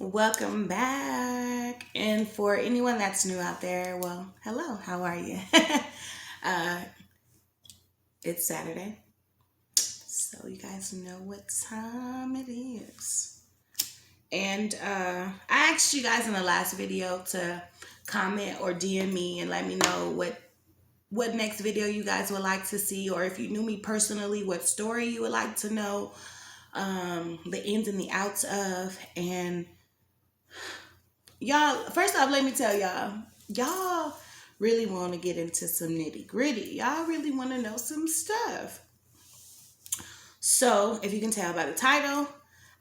Welcome back. And for anyone that's new out there, well, hello, how are you? uh, it's Saturday, so you guys know what time it is. And I asked you guys in the last video to comment or DM me and let me know what next video you guys would like to see, or if you knew me personally, what story you would like to know the ins and the outs of. And y'all, first off, let me tell y'all really want to get into some nitty gritty. Y'all really want to know some stuff. So, if you can tell by the title,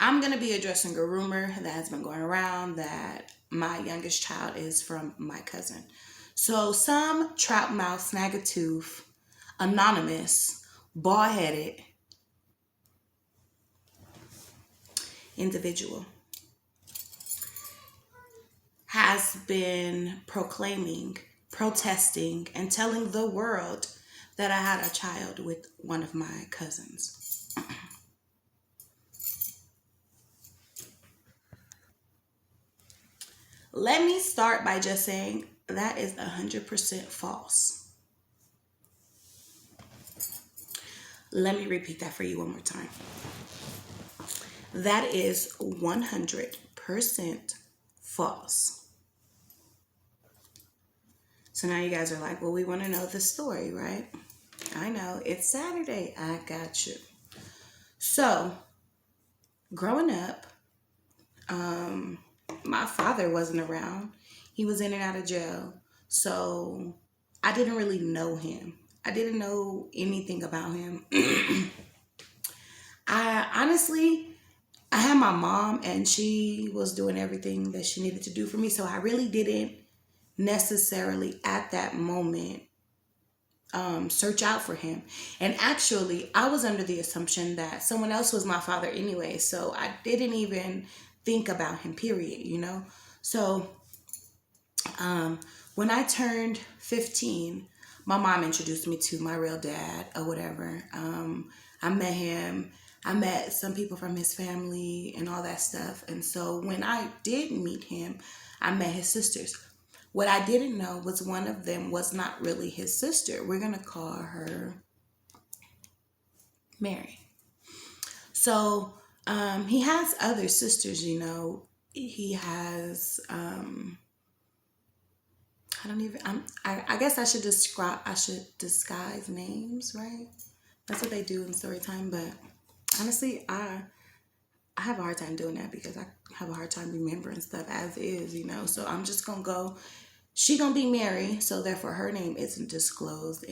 I'm going to be addressing a rumor that has been going around that my youngest child is from my cousin. So, some trout mouth, snag a tooth, anonymous, bald headed individual has been proclaiming, protesting, and telling the world that I had a child with one of my cousins. Let me start by just saying that is 100% false. Let me repeat that for you one more time. That is 100% false. So now you guys are like, well, we want to know the story, right? I know, it's Saturday. I got you. So, growing up, my father wasn't around. He was in and out of jail. So, I didn't really know him. I didn't know anything about him. I had my mom, and she was doing everything that she needed to do for me. So, I really didn't necessarily at that moment search out for him. And actually, I was under the assumption that someone else was my father anyway, so I didn't even think about him, period, So when I turned 15, my mom introduced me to my real dad or whatever. I met him. I met some people from his family and all that stuff. And so when I did meet him, I met his sisters. What I didn't know was one of them was not really his sister. We're going to call her Mary. So he has other sisters, He has, I guess I should disguise names, right? That's what they do in story time. But honestly, I have a hard time doing that because I have a hard time remembering stuff as is, So I'm just going to go, she going to be Mary, so therefore her name isn't disclosed.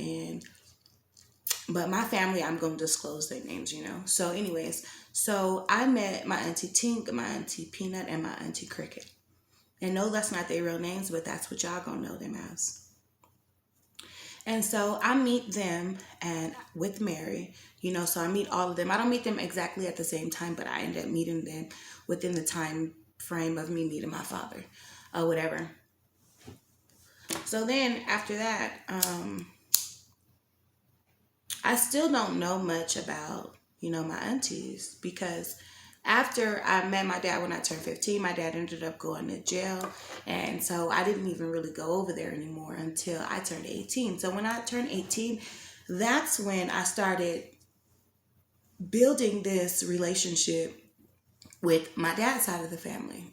But my family, I'm going to disclose their names, So anyways, so I met my Auntie Tink, my Auntie Peanut, and my Auntie Cricket. And no, that's not their real names, but that's what y'all going to know them as. And so I meet them and with Mary, so I meet all of them. I don't meet them exactly at the same time, but I end up meeting them within the time frame of me meeting my father or whatever. So then after that, I still don't know much about, my aunties, because after I met my dad when I turned 15, my dad ended up going to jail. And so I didn't even really go over there anymore until I turned 18. So when I turned 18, that's when I started building this relationship with my dad's side of the family.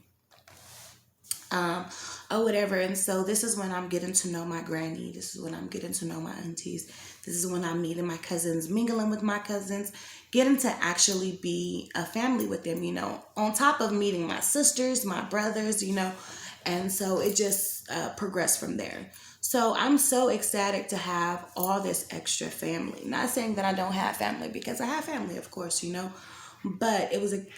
Or whatever. And so this is when I'm getting to know my granny. This is when I'm getting to know my aunties. This is when I'm meeting my cousins, mingling with my cousins, getting to actually be a family with them, on top of meeting my sisters, my brothers, and so it just progressed from there. So I'm so ecstatic to have all this extra family. Not saying that I don't have family, because I have family, of course, but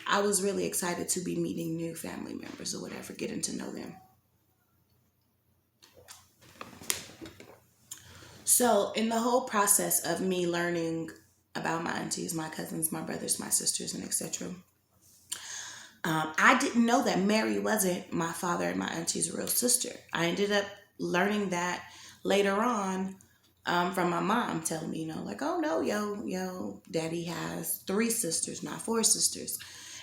I was really excited to be meeting new family members or whatever, getting to know them. So in the whole process of me learning about my aunties, my cousins, my brothers, my sisters, and etc., I didn't know that Mary wasn't my father and my auntie's real sister. I ended up learning that later on from my mom telling me, like, oh no, yo, daddy has 3 sisters, not 4 sisters.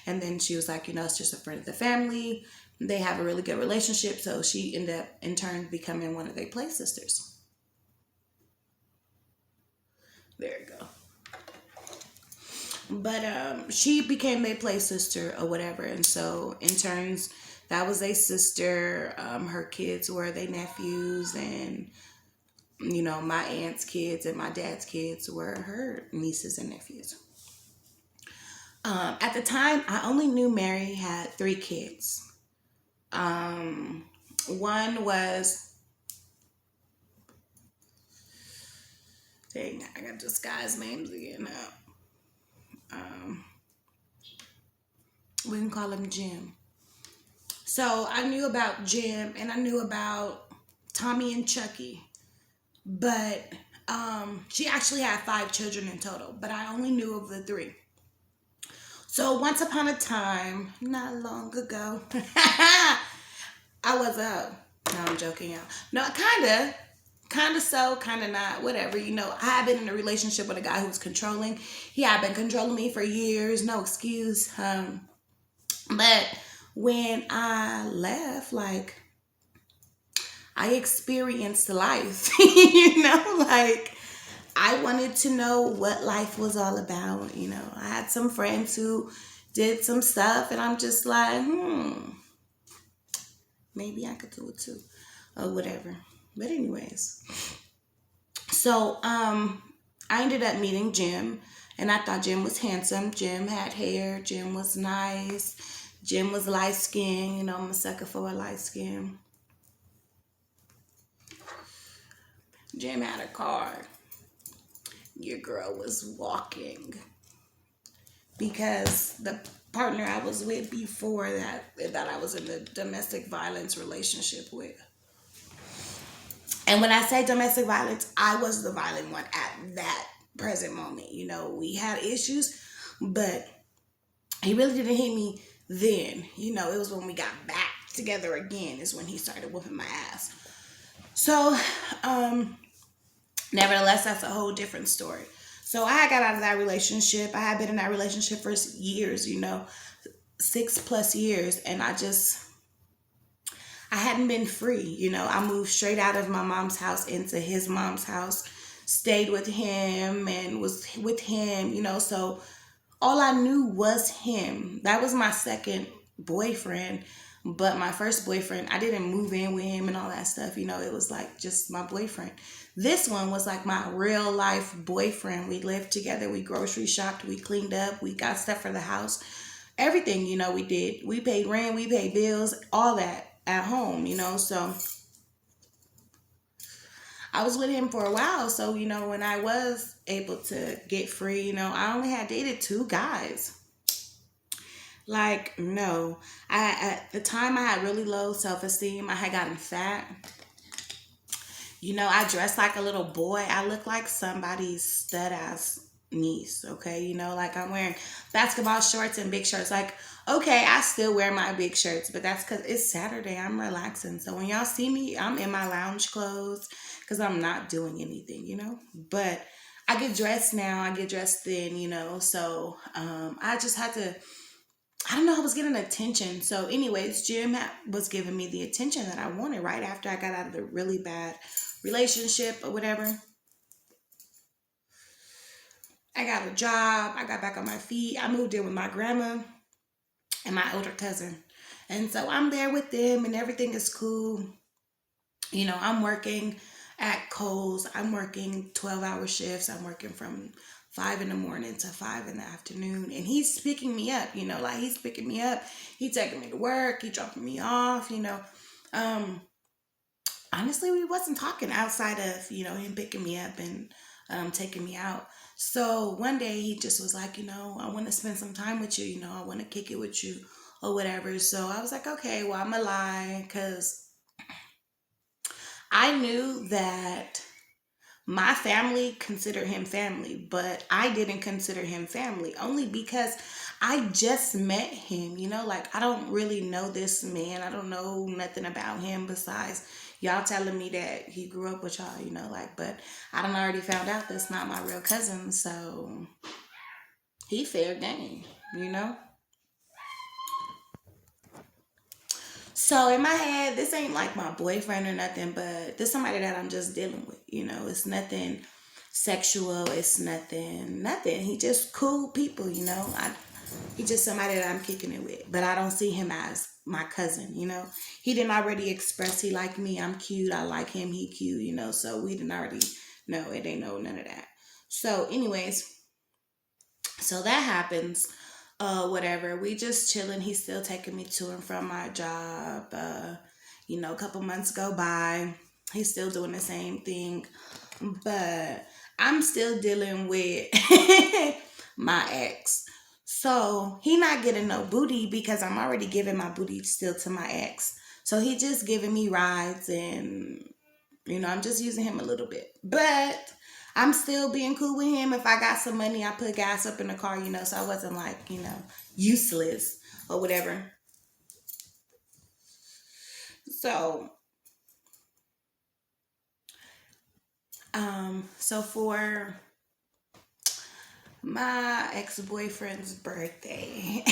And then she was like, it's just a friend of the family. They have a really good relationship. So she ended up in turn becoming one of their play sisters. There you go. But she became their play sister or whatever. And so in turns, that was a sister. Her kids were their nephews, and my aunt's kids and my dad's kids were her nieces and nephews. At the time, I only knew Mary had 3 kids. One was, dang, I got this guy's names again now. We can call him Jim. So I knew about Jim and I knew about Tommy and Chucky, but she actually had 5 children in total, but I only knew of the 3. So once upon a time, not long ago, I was no, I'm joking, y'all. No, kind of so, kind of not, whatever. I had been in a relationship with a guy who was controlling. He had been controlling me for years, no excuse. But when I left, like, I experienced life, like, I wanted to know what life was all about. I had some friends who did some stuff, and I'm just like, maybe I could do it too, or whatever. But anyways, so I ended up meeting Jim, and I thought Jim was handsome. Jim had hair. Jim was nice. Jim was light skinned. I'm a sucker for a light skin. Jim had a car. Your girl was walking because the partner I was with before that I was in a domestic violence relationship with. And when I say domestic violence, I was the violent one at that present moment. We had issues, but he really didn't hit me then. It was when we got back together again is when he started whooping my ass. So, nevertheless, that's a whole different story. So I got out of that relationship. I had been in that relationship for years, 6+ years. And I hadn't been free. I moved straight out of my mom's house into his mom's house, stayed with him and was with him, so all I knew was him. That was my second boyfriend. But my first boyfriend, I didn't move in with him and all that stuff. It was like just my boyfriend. This one was like my real life boyfriend. We lived together. We grocery shopped. We cleaned up. We got stuff for the house. Everything, we did. We paid rent. We paid bills. All that at home, So I was with him for a while. So, when I was able to get free, I only had dated 2 guys. Like, no. At the time, I had really low self-esteem. I had gotten fat. I dressed like a little boy. I looked like somebody's stud-ass niece, okay? Like I'm wearing basketball shorts and big shirts. Like, okay, I still wear my big shirts, but that's because it's Saturday. I'm relaxing. So when y'all see me, I'm in my lounge clothes because I'm not doing anything, But I get dressed now. I get dressed thin, So I just had to... I don't know, I was getting attention. So anyways, Jim was giving me the attention that I wanted right after I got out of the really bad relationship or whatever. I got a job. I got back on my feet. I moved in with my grandma and my older cousin. And so I'm there with them and everything is cool. I'm working at Kohl's. I'm working 12-hour shifts. I'm working from 5 in the morning to 5 in the afternoon. And he's picking me up, like he's picking me up. He's taking me to work. He dropping me off, Honestly, we wasn't talking outside of, him picking me up and taking me out. So one day he just was like, I want to spend some time with you. I want to kick it with you or whatever. So I was like, okay, well, I'm going to lie because I knew that my family considered him family, but I didn't consider him family only because I just met him, like I don't really know this man. I don't know nothing about him besides y'all telling me that he grew up with y'all, but I done already found out that's not my real cousin. So he fair game, So in my head, this ain't like my boyfriend or nothing, but this somebody that I'm just dealing with. It's nothing sexual. It's nothing. He just cool people. He just somebody that I'm kicking it with. But I don't see him as my cousin. He didn't already express he like me. I'm cute. I like him. He cute. So we didn't already know it. Ain't no none of that. So anyways, so that happens. Whatever. We just chilling. He's still taking me to and from my job. A couple months go by. He's still doing the same thing. But I'm still dealing with my ex. So he not getting no booty because I'm already giving my booty still to my ex. So he just giving me rides and I'm just using him a little bit. But I'm still being cool with him. If I got some money, I put gas up in the car, so I wasn't like, useless or whatever. So, so for my ex-boyfriend's birthday,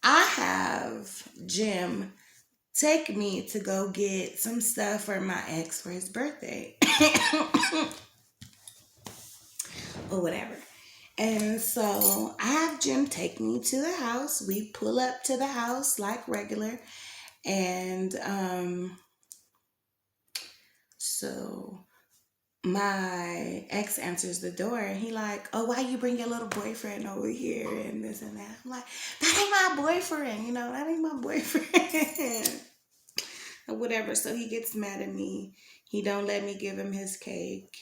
I have Jim take me to go get some stuff for my ex for his birthday. Or whatever. And so I have Jim take me to the house. We pull up to the house like regular. And so my ex answers the door and he like, oh, why you bring your little boyfriend over here and this and that? I'm like, that ain't my boyfriend, that ain't my boyfriend. Or whatever. So he gets mad at me. He don't let me give him his cake.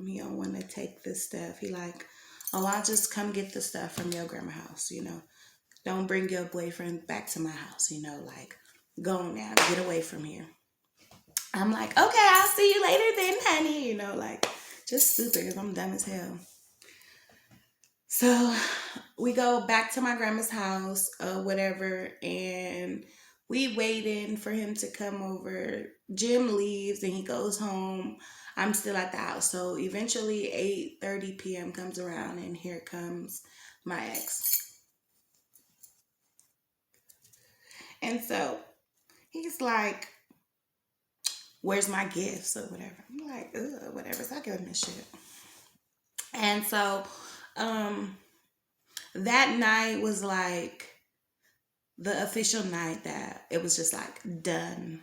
He don't want to take this stuff. He like, oh, I'll just come get the stuff from your grandma's house, Don't bring your boyfriend back to my house, like, go on now, get away from here. I'm like, okay, I'll see you later then, honey, like, just stupid because I'm dumb as hell. So we go back to my grandma's house, whatever, and we waiting for him to come over. Jim leaves and he goes home. I'm still at the house. So eventually 8:30 p.m. comes around and here comes my ex. And so he's like, where's my gifts or whatever? I'm like, ugh, whatever. So I give him his shit. And so that night was like the official night that it was just like done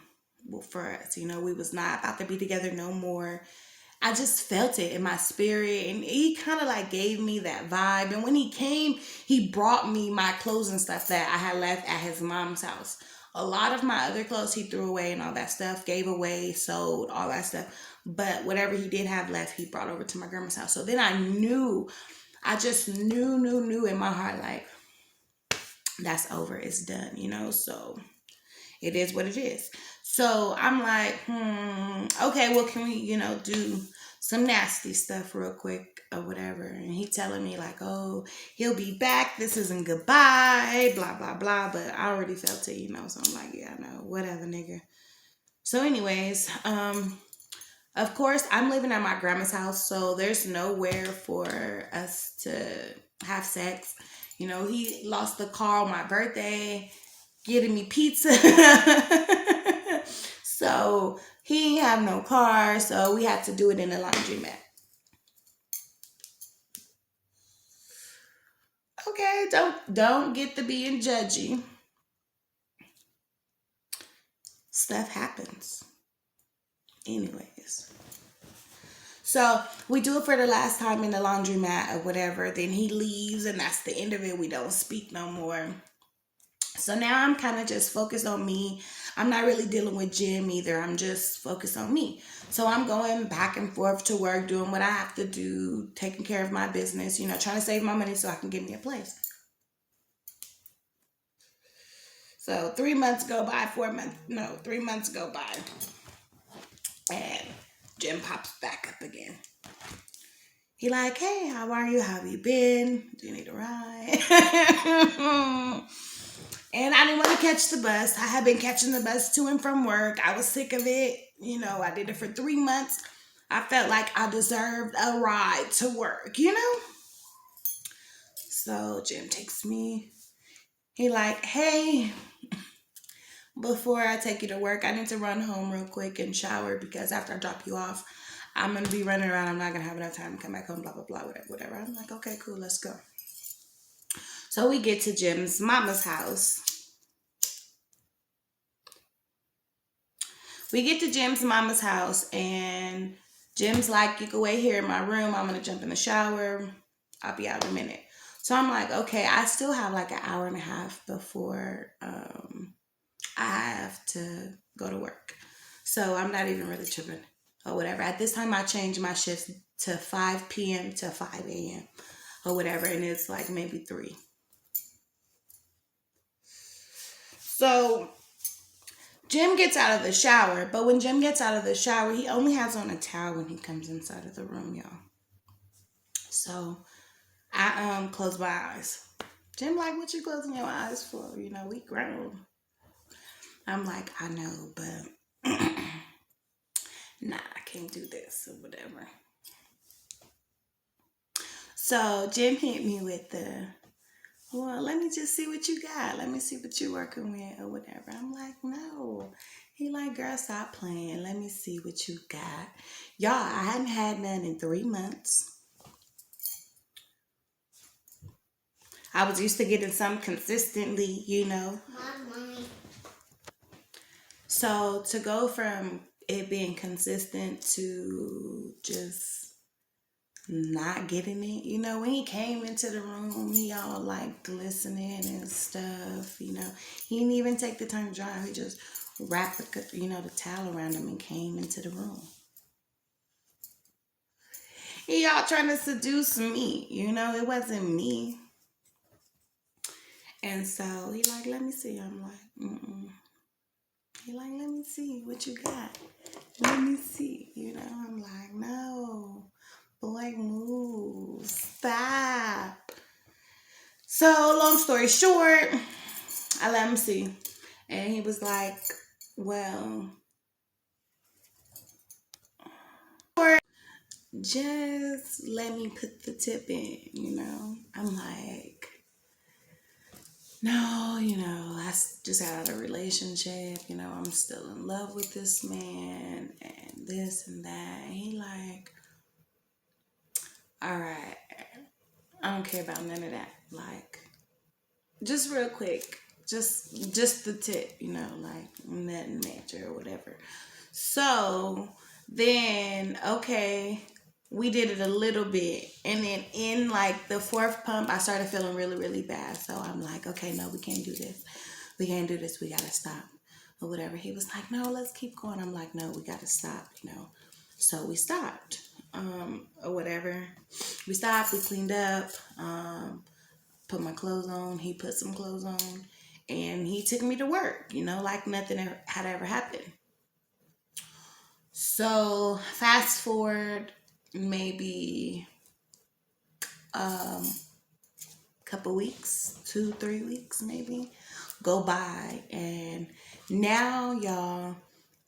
for us. We was not about to be together no more. I just felt it in my spirit and he kind of like gave me that vibe. And when he came, he brought me my clothes and stuff that I had left at his mom's house. A lot of my other clothes he threw away and all that stuff, gave away, sold, all that stuff. But whatever he did have left, he brought over to my grandma's house. So then I just knew in my heart, like, that's over, it's done, so it is what it is. So I'm like, okay, well, can we, do some nasty stuff real quick or whatever? And he telling me like, oh, he'll be back. This isn't goodbye, blah, blah, blah. But I already felt it, so I'm like, yeah, no, whatever, nigga. So anyways, of course, I'm living at my grandma's house, so there's nowhere for us to have sex. He lost the car on my birthday, getting me pizza. So he didn't have no car, so we had to do it in a laundromat. Okay, don't get to being judgy. Stuff happens. Anyways. So we do it for the last time in the laundromat or whatever. Then he leaves and that's the end of it. We don't speak no more. So now I'm kind of just focused on me. I'm not really dealing with Jim either. I'm just focused on me. So I'm going back and forth to work, doing what I have to do, taking care of my business, trying to save my money so I can get me a place. So 3 months go by, 3 months go by. And Jim pops back up again. He like, hey, how are you? How have you been? Do you need a ride? And I didn't want to catch the bus. I had been catching the bus to and from work. I was sick of it. I did it for 3 months. I felt like I deserved a ride to work, So Jim takes me. He like, hey, before I take you to work, I need to run home real quick and shower because after I drop you off, I'm gonna be running around. I'm not gonna have enough time to come back home. Blah blah blah. Whatever. I'm like, okay, cool. Let's go. So we get to Jim's mama's house. We get to Jim's mama's house, and Jim's like, you can wait here in my room. I'm gonna jump in the shower. I'll be out in a minute. So I'm like, okay, I still have like an hour and a half before I have to go to work. So I'm not even really tripping or whatever. At this time, I changed my shifts to 5 p.m. to 5 a.m. or whatever, and it's like maybe 3. So Jim gets out of the shower, but when Jim gets out of the shower, he only has on a towel when he comes inside of the room, y'all. So I close my eyes. Jim like, what you closing your eyes for? You know, we grown. I'm like, I know, but nah, I can't do this or whatever. So Jim hit me with the, well, let me just see what you got. Let me see what you're working with or whatever. I'm like, no. He like, girl, stop playing. Let me see what you got. Y'all, I hadn't had none in 3 months. I was used to getting some consistently, you know. Mommy. So to go from it being consistent to just not getting it, you know, when he came into the room, he all like glistening and stuff, you know. He didn't even take the time to dry. He just wrapped the towel around him and came into the room. He all trying to seduce me, you know. It wasn't me. And so he like, let me see. I'm like, mm-mm. He like, let me see what you got. Let me see. You know, I'm like, no. Boy, move. Stop. So, long story short, I let him see. And he was like, well, just let me put the tip in, you know. I'm like, no, you know, I just got out of a relationship, you know, I'm still in love with this man and this and that. And he like, all right, I don't care about none of that. Like, just real quick, just the tip, you know, like nothing major or whatever. So then, okay, we did it a little bit, and then in like the 4th pump, I started feeling really, really bad. So I'm like, okay, no, we can't do this. We can't do this. We gotta stop or whatever. He was like, no, let's keep going. I'm like, no, we gotta stop, you know. So we stopped, or whatever. We stopped. We cleaned up. Put my clothes on. He put some clothes on, and he took me to work. You know, like nothing had ever happened. So fast forward maybe couple weeks, 2-3 weeks maybe, go by, and now y'all,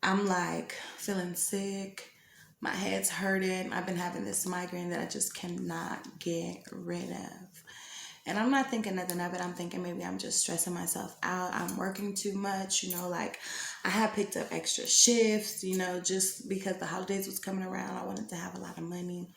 I'm like feeling sick. My head's hurting. I've been having this migraine that I just cannot get rid of. And I'm not thinking nothing of it. I'm thinking maybe I'm just stressing myself out. I'm working too much, you know, like I had picked up extra shifts, you know, just because the holidays was coming around. I wanted to have a lot of money.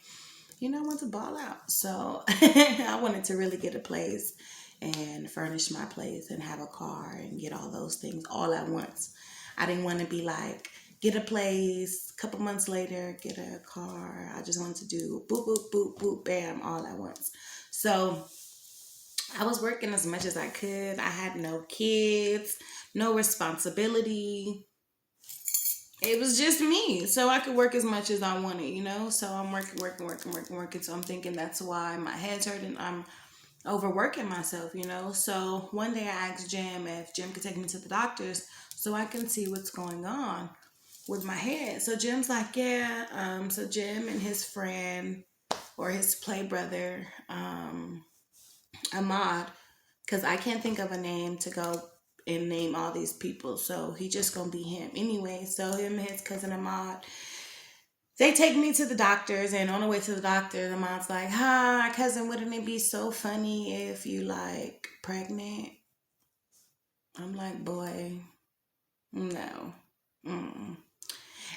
You know, I want to ball out. So I wanted to really get a place and furnish my place and have a car and get all those things all at once. I didn't want to be like, get a place, a couple months later, get a car. I just wanted to do boop, boop, boop, boop, bam, all at once. So I was working as much as I could. I had no kids, no responsibility. It was just me. So I could work as much as I wanted, you know? So I'm working. So I'm thinking that's why my head's hurting. I'm overworking myself, you know? So one day I asked Jim if Jim could take me to the doctors so I can see what's going on with my head. So Jim's like, yeah. So Jim and his friend or his play brother, Ahmad, because I can't think of a name to go and name all these people, so he just gonna be him anyway. So him and his cousin Ahmad, they take me to the doctors, and on the way to the doctor, the mom's like, hi cousin, wouldn't it be so funny if you like pregnant? I'm like, boy, no. Mm.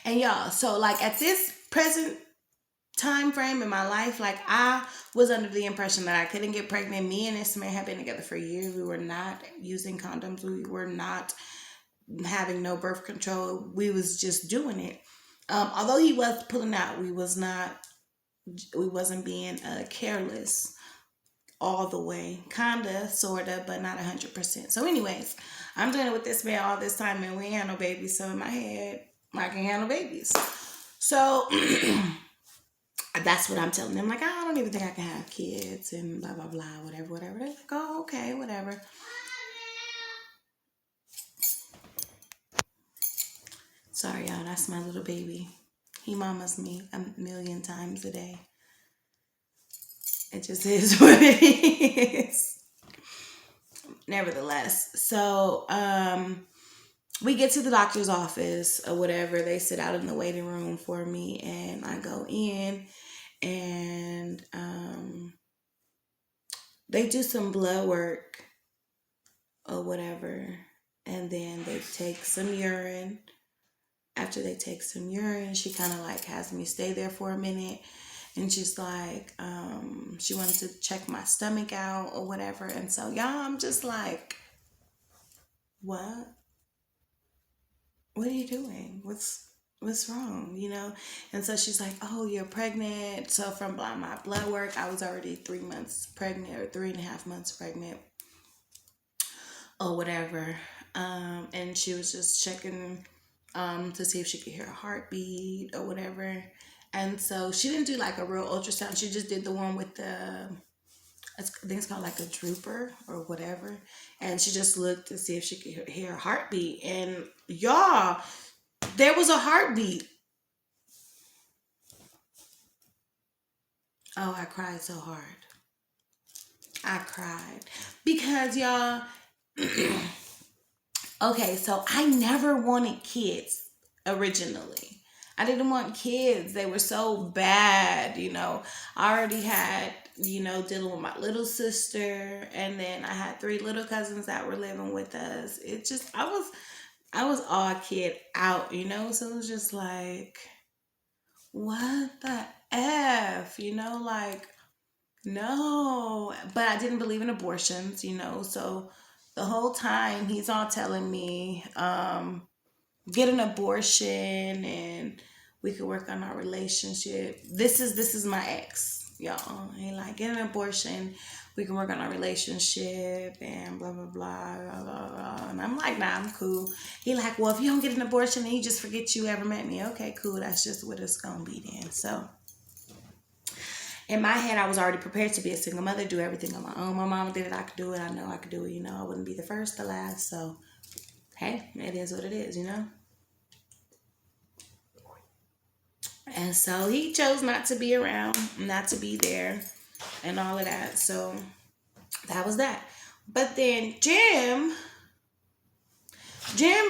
And y'all, so like at this present time frame in my life, like I was under the impression that I couldn't get pregnant. Me and this man had been together for years. We were not using condoms. We were not having no birth control. We was just doing it. Although he was pulling out, we wasn't being careless all the way, kinda, sorta, but not 100%. So, anyways, I'm doing it with this man all this time, and we ain't had no babies. So in my head, I can handle babies. So that's what I'm telling them. Like, I don't even think I can have kids, and blah blah blah, whatever, whatever. They're like, oh, okay, whatever. Sorry, y'all. That's my little baby. He mamas me a million times a day. It just is what it is. Nevertheless, so we get to the doctor's office or whatever. They sit out in the waiting room for me, and I go in, and they do some blood work or whatever, and then they take some urine. After they take some urine, she kind of like has me stay there for a minute, and she's like, she wanted to check my stomach out or whatever. And so, y'all, I'm just like, what? What are you doing? What's wrong? You know? And so she's like, oh, you're pregnant. So from my blood work, I was already 3 months pregnant or 3.5 months pregnant or whatever. And she was just checking to see if she could hear a heartbeat or whatever. And so she didn't do like a real ultrasound. She just did the one with the, I think it's called like a drooper or whatever. And she just looked to see if she could hear a heartbeat. And y'all, there was a heartbeat. Oh, I cried so hard. I cried. Because y'all, okay, so I never wanted kids originally. I didn't want kids. They were so bad, you know. I already had, you know, dealing with my little sister, and then I had 3 little cousins that were living with us. It just I was all kid out, you know. So it was just like, what the F, you know, like no. But I didn't believe in abortions, you know. So the whole time he's all telling me, get an abortion and we could work on our relationship. This is my ex, y'all. He like, get an abortion, we can work on our relationship and blah blah blah blah blah blah. And I'm like, nah, I'm cool. He like, well, if you don't get an abortion, then you just forget you ever met me. Okay, cool. That's just what it's gonna be then. So in my head, I was already prepared to be a single mother, do everything on my own. My mama did it, I could do it. I know I could do it, you know. I wouldn't be the first, the last. So hey, it is what it is, you know. And so he chose not to be around, not to be there, and all of that. So that was that. But then Jim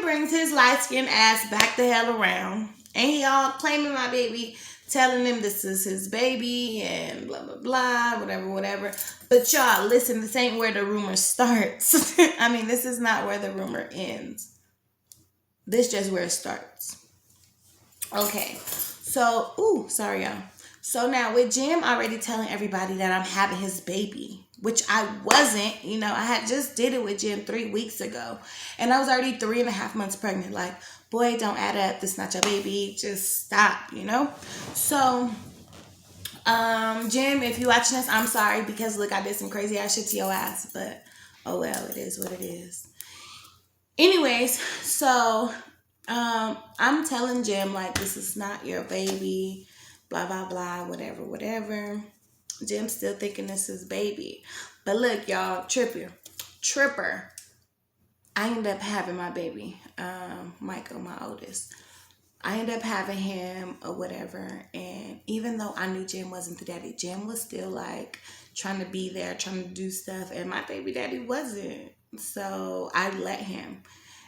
brings his light skinned ass back the hell around. And he all claiming my baby, telling him this is his baby and blah, blah, blah, whatever, whatever. But y'all, listen, this ain't where the rumor starts. I mean, this is not where the rumor ends. This just where it starts. Okay. So, sorry, y'all. So now with Jim already telling everybody that I'm having his baby, which I wasn't, you know, I had just did it with Jim 3 weeks ago. And I was already 3.5 months pregnant. Like, boy, don't add up. This is not your baby. Just stop, you know? So, Jim, if you watching this, I'm sorry because look, I did some crazy ass shit to your ass. But, oh well, it is what it is. Anyways, so I'm telling Jim, like, this is not your baby, blah, blah, blah, whatever, whatever. Jim's still thinking this is baby. But look, y'all, tripper. I ended up having my baby, Michael, my oldest. I ended up having him or whatever. And even though I knew Jim wasn't the daddy, Jim was still, like, trying to be there, trying to do stuff. And my baby daddy wasn't. So I let him.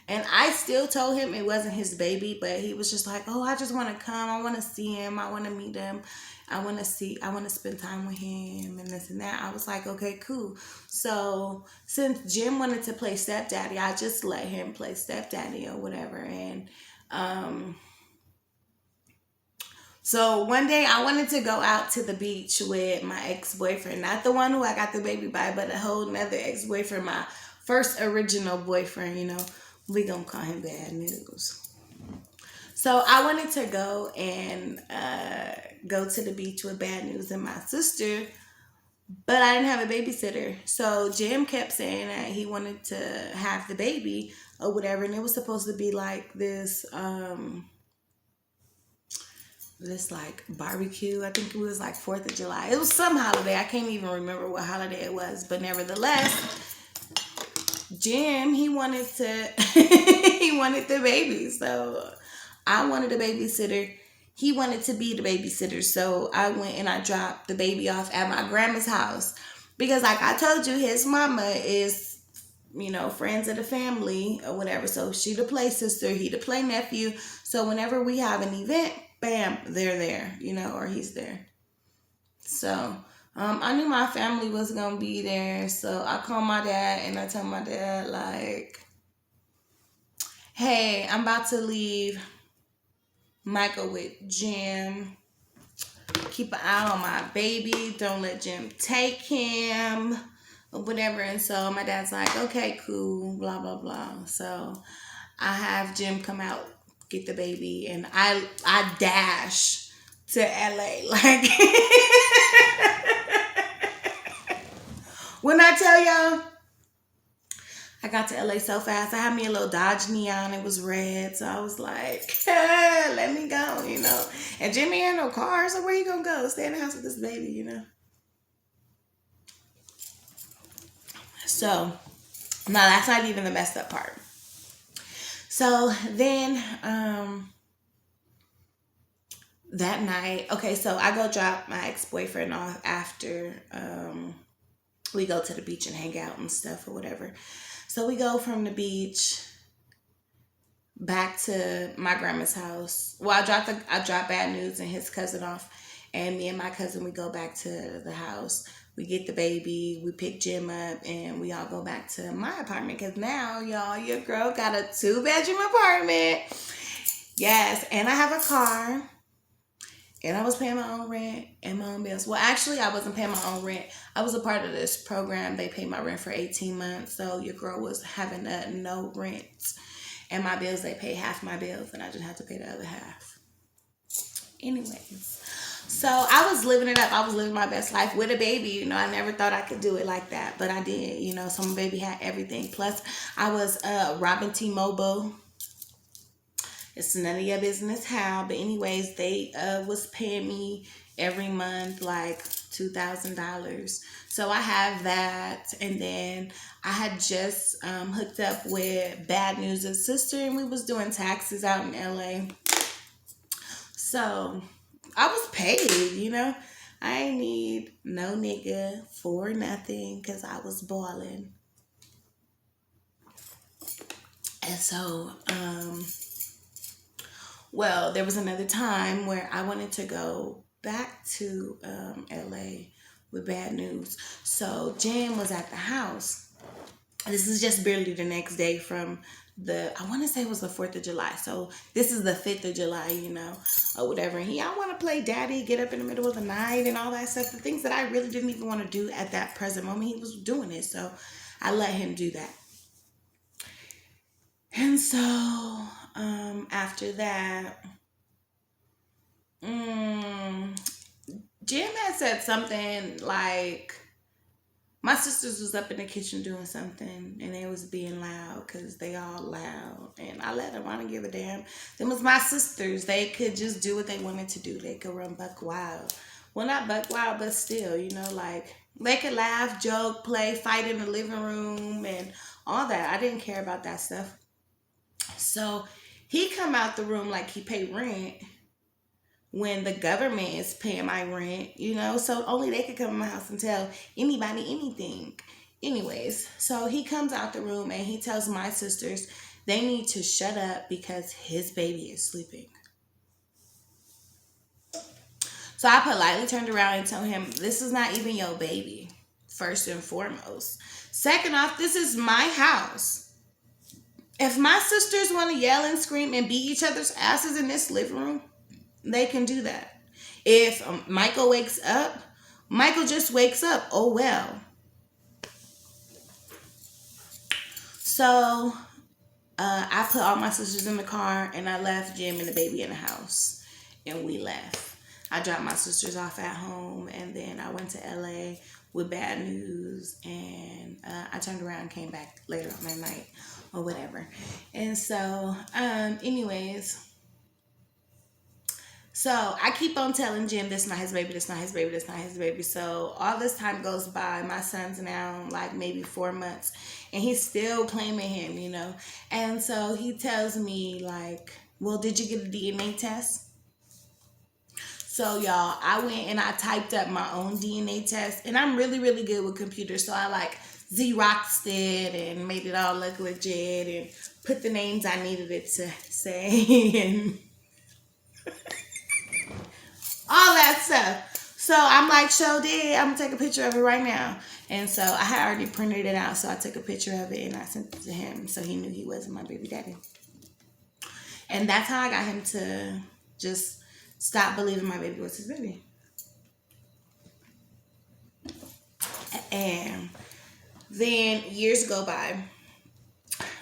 And I still told him it wasn't his baby, but he was just like, oh, I just want to come. I want to see him. I want to meet him. I want to spend time with him and this and that. I was like, okay, cool. So since Jim wanted to play stepdaddy, I just let him play stepdaddy or whatever. And so one day I wanted to go out to the beach with my ex-boyfriend, not the one who I got the baby by, but a whole nother ex-boyfriend, my first original boyfriend, we gonna call him Bad News. So I wanted to go and go to the beach with Bad News and my sister, but I didn't have a babysitter. So Jim kept saying that he wanted to have the baby or whatever, and it was supposed to be like this like barbecue. I think it was like 4th of July. It was some holiday. I can't even remember what holiday it was, but nevertheless, Jim, he wanted he wanted the baby. So I wanted a babysitter. He wanted to be the babysitter. So I went and I dropped the baby off at my grandma's house. Because like I told you, his mama is, friends of the family or whatever. So she the play sister, he the play nephew. So whenever we have an event, bam, they're there, or he's there. So I knew my family was going to be there. So I called my dad and I told my dad, like, hey, I'm about to leave Michael with Jim. Keep an eye on my baby. Don't let Jim take him or whatever. And so my dad's like, okay, cool, blah, blah, blah. So I have Jim come out, get the baby, and I dash to LA. Like, when I tell y'all, I got to LA so fast. I had me a little Dodge Neon. It was red. So I was like, let me go, And Jimmy had no car, so where you gonna go? Stay in the house with this baby, So, no, that's not even the messed up part. So then, that night, okay, so I go drop my ex-boyfriend off after we go to the beach and hang out and stuff or whatever. So we go from the beach back to my grandma's house. Well, I dropped Bad News and his cousin off, and me and my cousin, we go back to the house. We get the baby, we pick Jim up, and we all go back to my apartment because now, y'all, your girl got a 2-bedroom apartment. Yes, and I have a car. And I was paying my own rent and my own bills. Well, actually, I wasn't paying my own rent. I was a part of this program. They paid my rent for 18 months. So your girl was having no rent. And my bills, they pay half my bills. And I just had to pay the other half. Anyways. So I was living it up. I was living my best life with a baby. I never thought I could do it like that. But I did. So my baby had everything. Plus, I was robbing T-Mobile. It's none of your business how, but anyways, they was paying me every month like $2,000. So I have that, and then I had just hooked up with Bad News' sister, and we was doing taxes out in LA. So I was paid, I ain't need no nigga for nothing because I was balling. And so, well, there was another time where I wanted to go back to LA with Bad News. So Jim was at the house. This is just barely the next day from I want to say it was the 4th of July. So this is the 5th of July, or whatever. And I want to play daddy, get up in the middle of the night and all that stuff. The things that I really didn't even want to do at that present moment, he was doing it. So I let him do that. And so after that, Jim had said something like, my sisters was up in the kitchen doing something and they was being loud because they all loud. And I let them, I don't give a damn. Them was my sisters. They could just do what they wanted to do. They could run buck wild. Well, not buck wild, but still, like they could laugh, joke, play, fight in the living room and all that. I didn't care about that stuff. So he come out the room like he paid rent when the government is paying my rent, so only they could come in my house and tell anybody anything. Anyways, so he comes out the room and he tells my sisters they need to shut up because his baby is sleeping. So I politely turned around and told him, this is not even your baby, first and foremost. Second off, this is my house. If my sisters want to yell and scream and beat each other's asses in this living room, they can do that. If Michael wakes up, Michael just wakes up. Oh, well. So I put all my sisters in the car and I left Jim and the baby in the house. And we left. I dropped my sisters off at home and then I went to LA with bad news. And I turned around and came back later on that night or whatever. And so, anyways... So I keep on telling Jim, this is not his baby, this is not his baby, this is not his baby. So all this time goes by. My son's now like maybe 4 months and he's still claiming him, you know. And so he tells me like, well, did you get a DNA test? So y'all, I went and I typed up my own DNA test and I'm really, really good with computers. So I like Xeroxed it and made it all look legit and put the names I needed it to say and... all that stuff. So I'm like, show did. I'm going to take a picture of it right now. And so I had already printed it out. So I took a picture of it and I sent it to him. So he knew he wasn't my baby daddy. And that's how I got him to just stop believing my baby was his baby. And then years go by.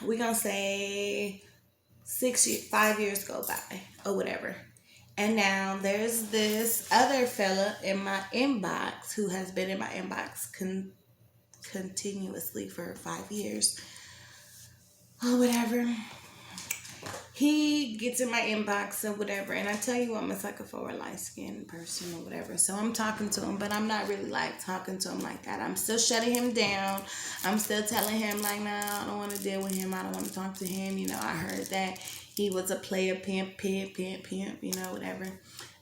We're going to say 5 years go by or whatever. And now there's this other fella in my inbox who has been in my inbox continuously for 5 years. Or whatever. He gets in my inbox or whatever. And I tell you, I'm a sucker for a light-skinned person or whatever. So I'm talking to him, but I'm not really like talking to him like that. I'm still shutting him down. I'm still telling him like, nah, I don't want to deal with him. I don't want to talk to him. You know, I heard that he was a player, pimp, you know, whatever.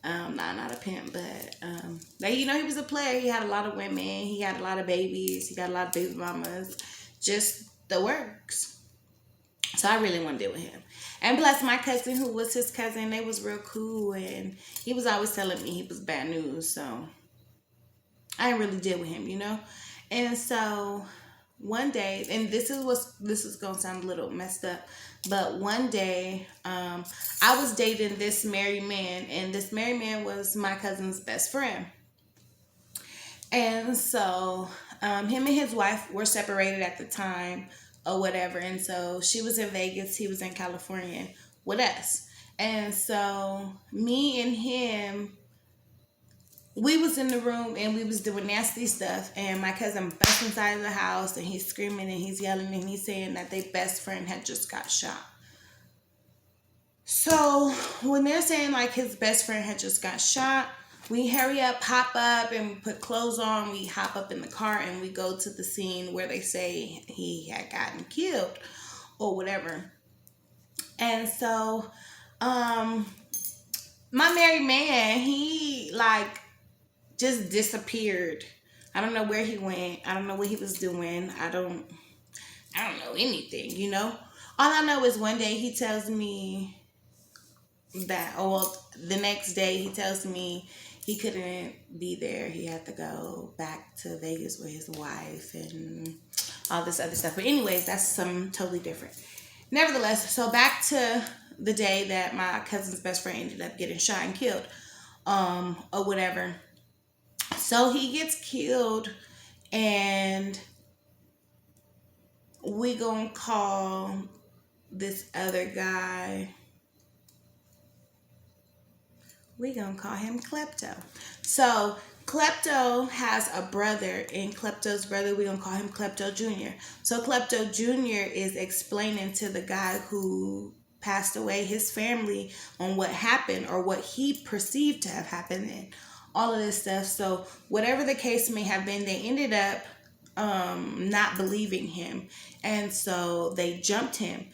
Not a pimp, but, you know, he was a player. He had a lot of women. He had a lot of babies. He got a lot of baby mamas. Just the works. So I really want to deal with him. And plus my cousin, who was his cousin, they was real cool. And he was always telling me he was bad news. So I didn't really deal with him, you know. And so one day, and this is going to sound a little messed up. But one day, I was dating this married man, and this married man was my cousin's best friend. And so, him and his wife were separated at the time, or whatever. And so, she was in Vegas, he was in California with us. And so, me and him, we was in the room, and we was doing nasty stuff. And my cousin busts inside of the house, and he's screaming, and he's yelling, and he's saying that their best friend had just got shot. So when they're saying like his best friend had just got shot, we hurry up, hop up, and we put clothes on. We hop up in the car and we go to the scene where they say he had gotten killed or whatever. And so my married man, he like just disappeared. I don't know where he went. I don't know what he was doing. I don't know anything, you know. All I know is one day he tells me that, the next day he tells me he couldn't be there. He had to go back to Vegas with his wife and all this other stuff. But anyways, that's something totally different. Nevertheless, so back to the day that my cousin's best friend ended up getting shot and killed, or whatever. So he gets killed, and we gonna call this other guy, we gonna call him Klepto. So Klepto has a brother, and Klepto's brother, we gonna call him Klepto Jr. So Klepto Jr. is explaining to the guy who passed away, his family, on what happened or what he perceived to have happened and all of this stuff. So whatever the case may have been, they ended up not believing him, and so they jumped him.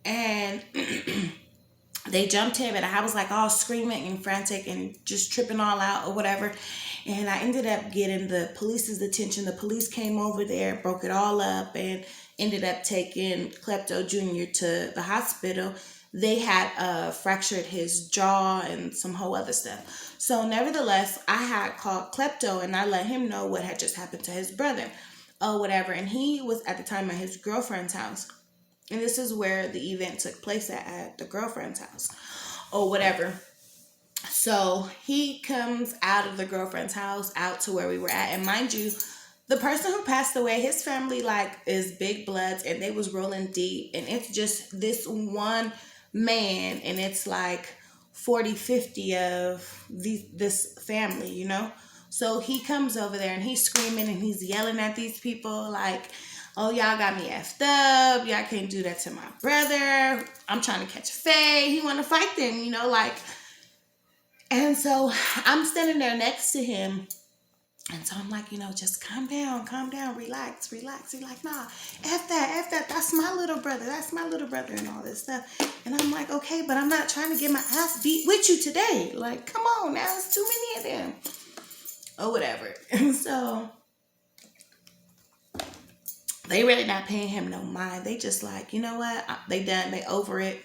And they jumped him, and I was like all screaming and frantic and just tripping all out or whatever. And I ended up getting the police's attention. The police came over there, broke it all up, and ended up taking Klepto Jr. to the hospital. They had fractured his jaw and some whole other stuff. So nevertheless, I had called Klepto and I let him know what had just happened to his brother or whatever. And he was at the time at his girlfriend's house. And this is where the event took place at the girlfriend's house or whatever. So he comes out of the girlfriend's house out to where we were at. And mind you, the person who passed away, his family like is big bloods and they was rolling deep. And it's just this one man and it's like 40, 50 of this family, you know? So he comes over there and he's screaming and he's yelling at these people like, oh, y'all got me effed up. Y'all can't do that to my brother. I'm trying to catch a fade. He want to fight them, you know, like. And so I'm standing there next to him. And so I'm like, you know, just calm down, relax. He's like, nah, F that. That's my little brother. And all this stuff. And I'm like, okay, but I'm not trying to get my ass beat with you today. Like, come on now. It's too many of them. Or whatever. And so they really not paying him no mind. They just like, you know what? They done. They over it.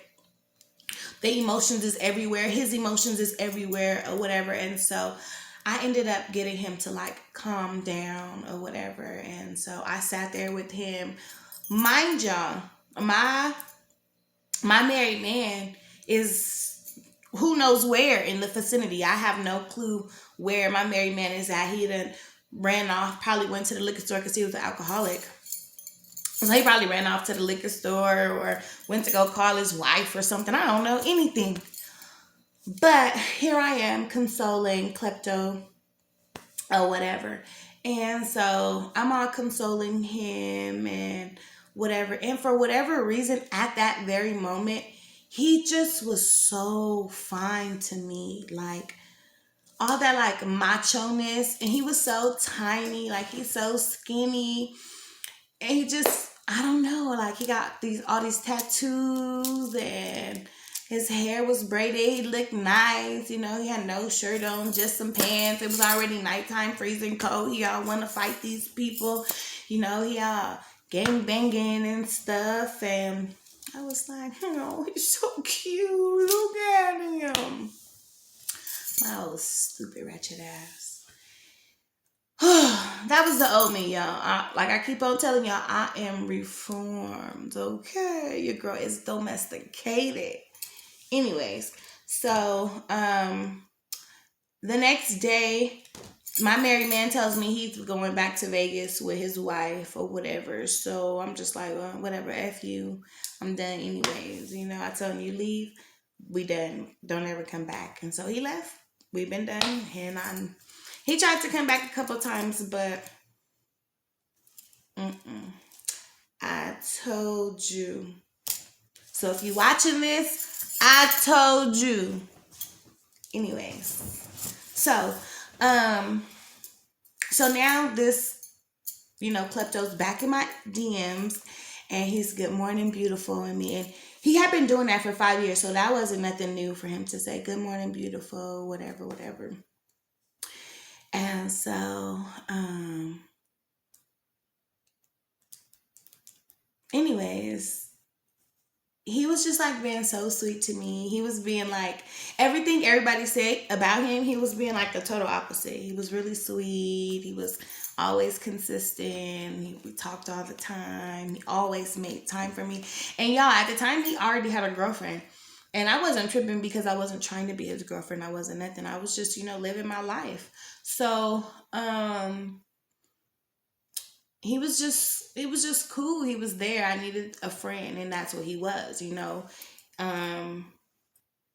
Their emotions is everywhere. His emotions is everywhere or whatever. And so I ended up getting him to like calm down or whatever. And so I sat there with him. Mind y'all, my married man is who knows where in the vicinity. I have no clue where my married man is at. He done ran off, probably went to the liquor store because he was an alcoholic. So he probably ran off to the liquor store or went to go call his wife or something. I don't know anything. But here I am consoling Klepto or whatever. And so I'm all consoling him and whatever. And for whatever reason, at that very moment, he just was so fine to me. Like all that like macho-ness. And he was so tiny. Like he's so skinny. And he just, I don't know, like he got all these tattoos and his hair was braided. He looked nice. You know, he had no shirt on, just some pants. It was already nighttime, freezing cold. He all want to fight these people. You know, he all gang banging and stuff. And I was like, oh, he's so cute. Look at him. My old stupid wretched ass. That was the old me, y'all. Like I keep on telling y'all, I am reformed. Okay, your girl is domesticated. Anyways, so the next day, my married man tells me he's going back to Vegas with his wife or whatever. So I'm just like, well, whatever, F you. I'm done anyways. You know, I told him you leave, we done. Don't ever come back. And so he left. We've been done. And he tried to come back a couple times, but I told you. So if you watching this, I told you. Anyways, so now this, you know, Klepto's back in my DMs, and he's good morning, beautiful, and me, and he had been doing that for 5 years, so that wasn't nothing new for him to say good morning, beautiful, whatever. And so, anyways, he was just like being so sweet to me. He was being like everything everybody said about him. He was being like the total opposite. He was really sweet. He was always consistent. We talked all the time. He always made time for me. And y'all, at the time, he already had a girlfriend. And I wasn't tripping because I wasn't trying to be his girlfriend. I wasn't nothing. I was just, you know, living my life. So, it was just cool. He was there. I needed a friend, and that's what he was, you know.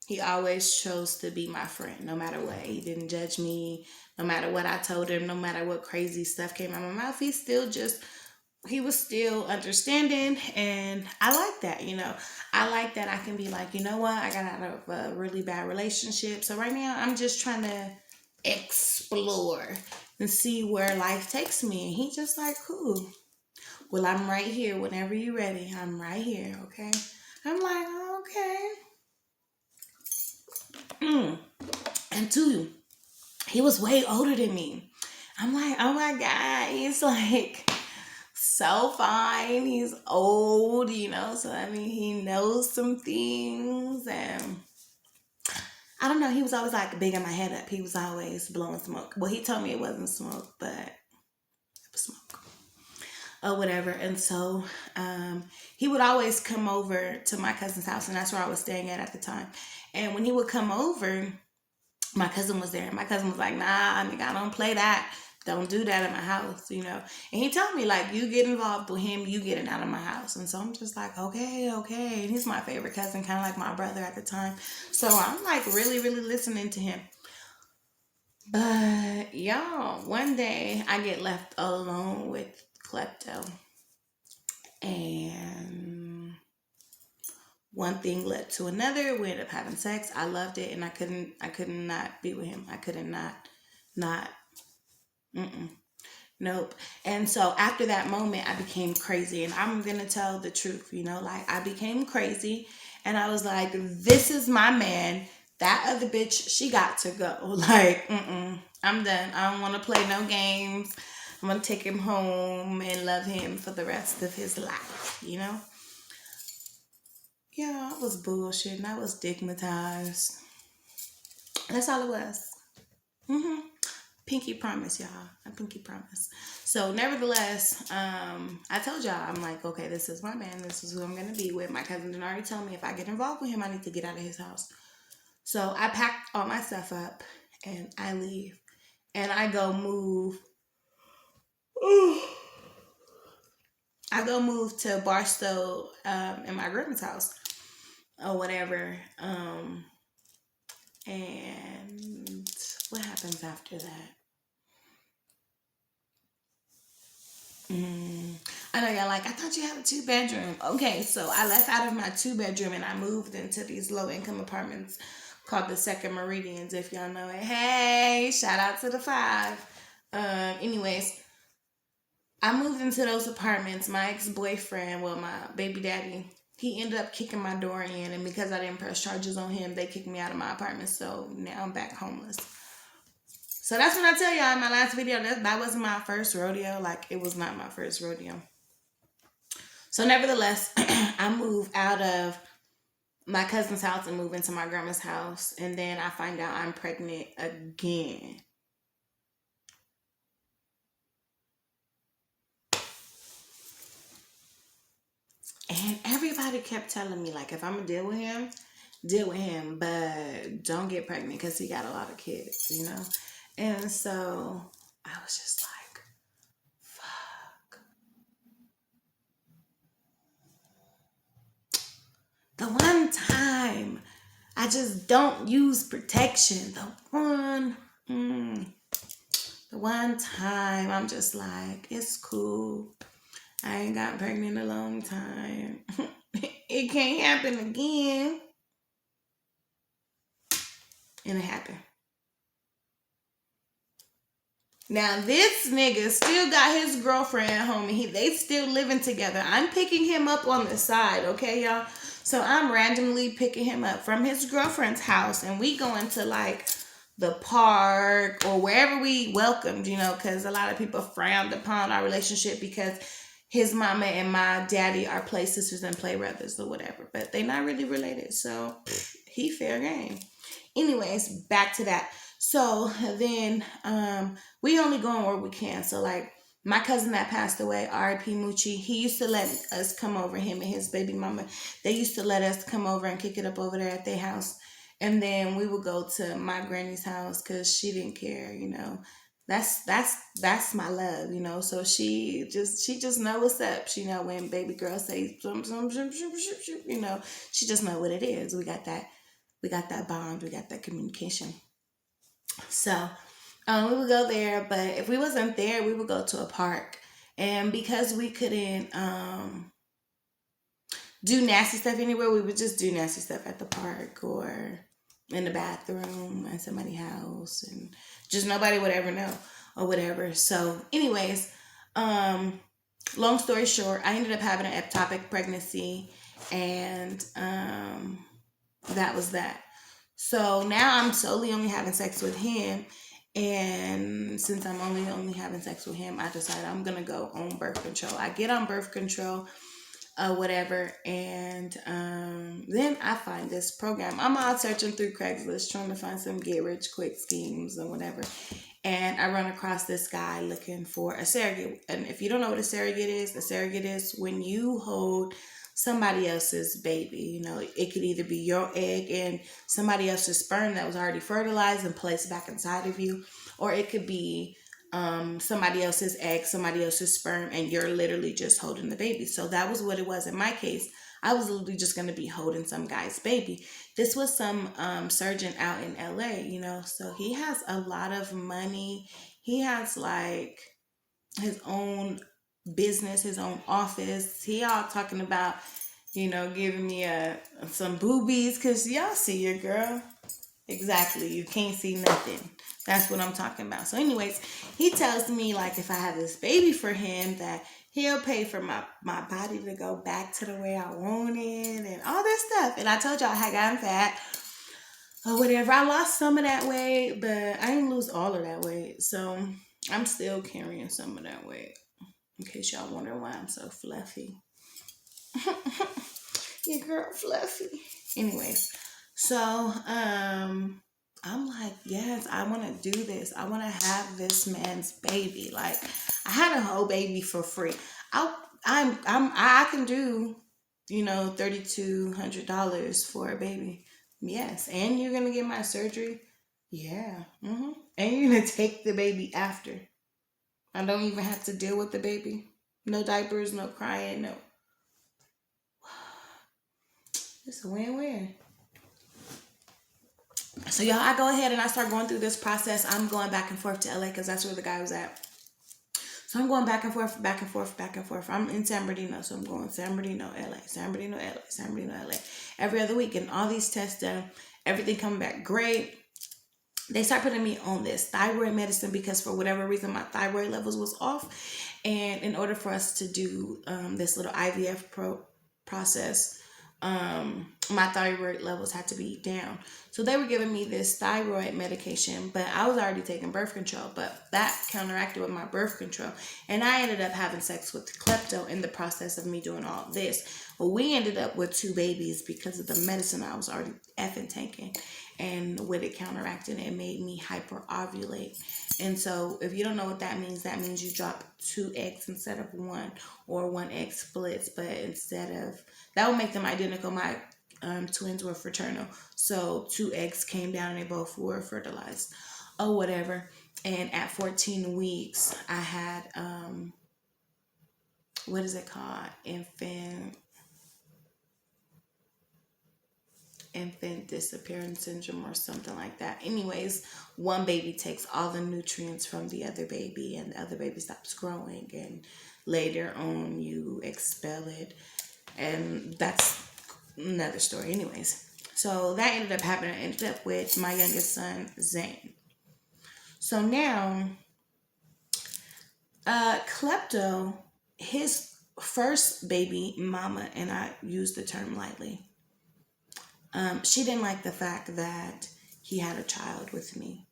He always chose to be my friend, no matter what. He didn't judge me, no matter what I told him, no matter what crazy stuff came out of my mouth. He was still understanding, and I like that, you know. I like that I can be like, you know what, I got out of a really bad relationship, so right now I'm just trying to explore and see where life takes me. And he just like, cool. Well, I'm right here whenever you're ready. I'm right here, okay? I'm like, okay. And two, he was way older than me. I'm like, oh my God, he's like so fine. He's old, so I mean, he knows some things. And I don't know, he was always like bigging my head up. He was always blowing smoke. Well, he told me it wasn't smoke, but it was smoke or whatever. And so he would always come over to my cousin's house, and that's where I was staying at the time. And when he would come over, my cousin was there. My cousin was like, nah, nigga, I don't play that. Don't do that in my house, And he told me, like, you get involved with him, you getting out of my house. And so I'm just like, okay. And he's my favorite cousin, kind of like my brother at the time. So I'm like really, really listening to him. But y'all, one day I get left alone with Klepto. And one thing led to another. We ended up having sex. I loved it, and I couldn't not be with him. I couldn't not. Nope. And so after that moment, I became crazy, and I'm gonna tell the truth. Like, I became crazy, and I was like, "This is my man. That other bitch, she got to go. Like, I'm done. I don't want to play no games. I'm gonna take him home and love him for the rest of his life. Yeah, I was bullshitting. I was stigmatized. That's all it was. Pinky promise, y'all. I pinky promise. So, nevertheless, I told y'all, I'm like, okay, this is my man. This is who I'm going to be with. My cousin did already tell me if I get involved with him, I need to get out of his house. So, I packed all my stuff up and I leave. And I go move. I go move to Barstow in my grandma's house or whatever. And what happens after that? I know y'all like, I thought you had a 2-bedroom. Okay, so I left out of my 2-bedroom and I moved into these low-income apartments called the Second Meridians, if y'all know it. Hey, shout out to the 5. Anyways, I moved into those apartments. My ex-boyfriend, well, my baby daddy, he ended up kicking my door in, and because I didn't press charges on him, they kicked me out of my apartment. So now I'm back homeless. So that's what I tell y'all in my last video. That wasn't my first rodeo. Like, it was not my first rodeo. So nevertheless, I move out of my cousin's house and move into my grandma's house. And then I find out I'm pregnant again. And everybody kept telling me, like, if I'm going to deal with him, but don't get pregnant because he got a lot of kids, And so I was just like, fuck. The one time I just don't use protection. The one time I'm just like, it's cool. I ain't got pregnant a long time. It can't happen again. And it happened. Now, this nigga still got his girlfriend at home, and they still living together. I'm picking him up on the side, okay, y'all? So I'm randomly picking him up from his girlfriend's house, and we going to, like, the park or wherever we welcomed, because a lot of people frowned upon our relationship because his mama and my daddy are play sisters and play brothers or whatever, but they not really related, so he fair game. Anyways, back to that. So then we only going where we can. So like my cousin that passed away, R.I.P. Moochie, he used to let us come over, him and his baby mama. They used to let us come over and kick it up over there at their house. And then we would go to my granny's house because she didn't care, That's my love, So she just know what's up. She know when baby girl say she just know what it is. We got that bond, we got that communication. So we would go there, but if we wasn't there, we would go to a park. And because we couldn't do nasty stuff anywhere, we would just do nasty stuff at the park or in the bathroom at somebody's house, and just nobody would ever know or whatever. So anyways, long story short, I ended up having an ectopic pregnancy, and that was that. So now I'm solely only having sex with him. And since I'm only having sex with him, I decided I'm gonna go on birth control. I get on birth control, whatever, and then I find this program. I'm out searching through Craigslist trying to find some get rich quick schemes or whatever, and I run across this guy looking for a surrogate. And if you don't know what a surrogate is when you hold somebody else's baby. You know, it could either be your egg and somebody else's sperm that was already fertilized and placed back inside of you, or it could be somebody else's egg, somebody else's sperm, and you're literally just holding the baby. So that was what it was in my case. I was literally just going to be holding some guy's baby. This was some surgeon out in LA, you know, so he has a lot of money. He has like his own business, his own office. He all talking about, you know, giving me some boobies, because y'all see your girl. Exactly. You can't see nothing. That's what I'm talking about. So anyways, he tells me like if I have this baby for him that he'll pay for my body to go back to the way I want it and all this stuff. And I told y'all I had gotten fat or whatever. I lost some of that weight, but I didn't lose all of that weight. So I'm still carrying some of that weight. In case y'all wonder why I'm so fluffy. Your girl fluffy. Anyways, so I'm like, yes, I want to do this. I want to have this man's baby. Like, I had a whole baby for free. I can do, you know, $3,200 for a baby. Yes, and you're gonna get my surgery. Yeah, and you're gonna take the baby after. I don't even have to deal with the baby. No diapers, no crying, no. It's a win-win. So y'all, I go ahead and I start going through this process. I'm going back and forth to LA because that's where the guy was at. So I'm going back and forth, back and forth, back and forth. I'm in San Bernardino, so I'm going San Bernardino, LA, San Bernardino, LA, San Bernardino, LA. Every other week, and all these tests done, everything coming back great. They start putting me on this thyroid medicine because for whatever reason my thyroid levels was off, and in order for us to do this little IVF process, my thyroid levels had to be down. So they were giving me this thyroid medication, but I was already taking birth control, but that counteracted with my birth control. And I ended up having sex with Klepto in the process of me doing all this. Well, we ended up with 2 babies because of the medicine I was already effing taking. And with it counteracting, it made me hyperovulate. And so if you don't know what that means you drop 2 eggs instead of 1, or 1 egg splits, but instead of, that would make them identical. My twins were fraternal, so 2 eggs came down and they both were fertilized or whatever. And at 14 weeks I had what is it called, infant disappearance syndrome or something like that. Anyways, one baby takes all the nutrients from the other baby and the other baby stops growing, and later on you expel it, and that's another story. Anyways, so that ended up happening. I ended up with my youngest son, Zane. So now Klepto, his first baby mama, and I use the term lightly, she didn't like the fact that he had a child with me.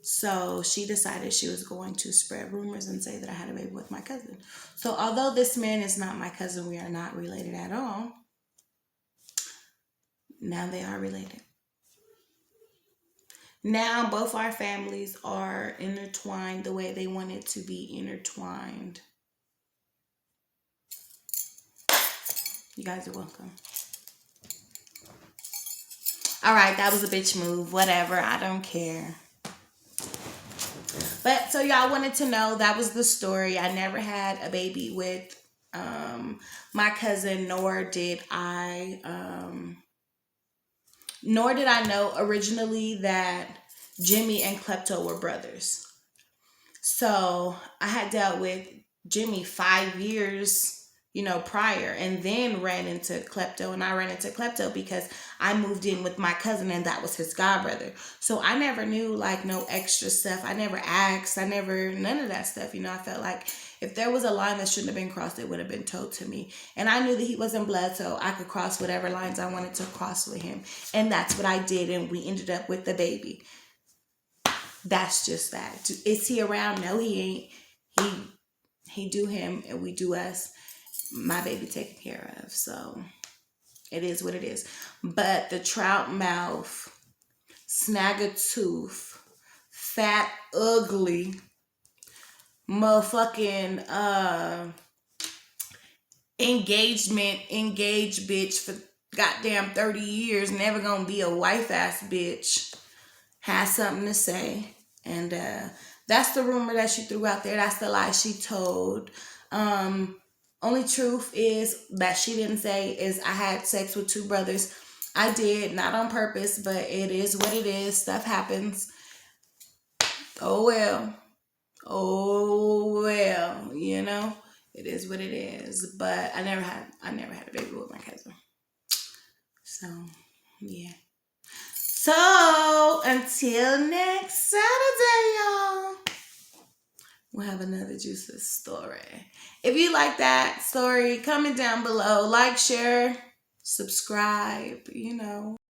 So she decided she was going to spread rumors and say that I had a baby with my cousin. So although this man is not my cousin, we are not related at all. Now they are related. Now both our families are intertwined the way they wanted to be intertwined. You guys are welcome. All right, that was a bitch move. Whatever, I don't care. But so y'all wanted to know, that was the story. I never had a baby with my cousin, nor did I know originally that Jimmy and Klepto were brothers. So I had dealt with Jimmy 5 years, prior, and then ran into Klepto. And I ran into Klepto because I moved in with my cousin and that was his godbrother. So I never knew like no extra stuff. I never asked. None of that stuff. I felt like If there was a line that shouldn't have been crossed, it would have been told to me. And I knew that he wasn't blood, so I could cross whatever lines I wanted to cross with him. And that's what I did, and we ended up with the baby. That's just that. Is he around? No, he ain't. He do him, and we do us. My baby taken care of. So it is what it is. But the trout mouth, snag a tooth, fat, ugly, motherfucking engaged bitch for goddamn 30 years, never gonna be a wife ass bitch, has something to say. And that's the rumor that she threw out there. That's the lie she told. Only truth is that she didn't say is I had sex with 2 brothers. I did, not on purpose, but it is what it is. Stuff happens. Oh well. Oh well, you know, it is what it is. But I never had a baby with my cousin. So yeah. So until next Saturday, y'all, we'll have another juicy story. If you like that story, comment down below, like, share, subscribe, you know.